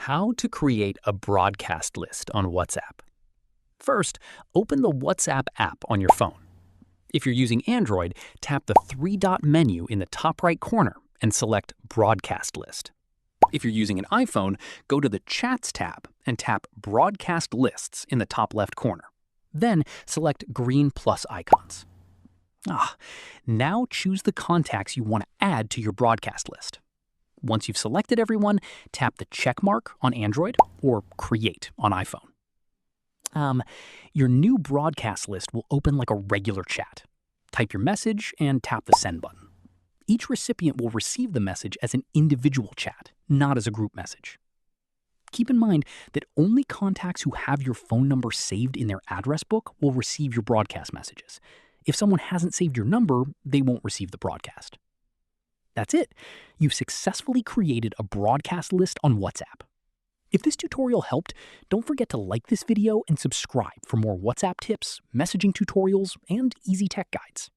How to create a broadcast list on WhatsApp. First, open the WhatsApp app on your phone. If you're using Android, tap the three-dot menu in the top right corner and select Broadcast List. If you're using an iPhone, go to the Chats tab and tap Broadcast Lists in the top left corner. Then select green plus icons. Now choose the contacts you want to add to your broadcast list. Once you've selected everyone, tap the check mark on Android or Create on iPhone. Your new broadcast list will open like a regular chat. Type your message and tap the send button. Each recipient will receive the message as an individual chat, not as a group message. Keep in mind that only contacts who have your phone number saved in their address book will receive your broadcast messages. If someone hasn't saved your number, they won't receive the broadcast. That's it. You've successfully created a broadcast list on WhatsApp. If this tutorial helped, don't forget to like this video and subscribe for more WhatsApp tips, messaging tutorials, and easy tech guides.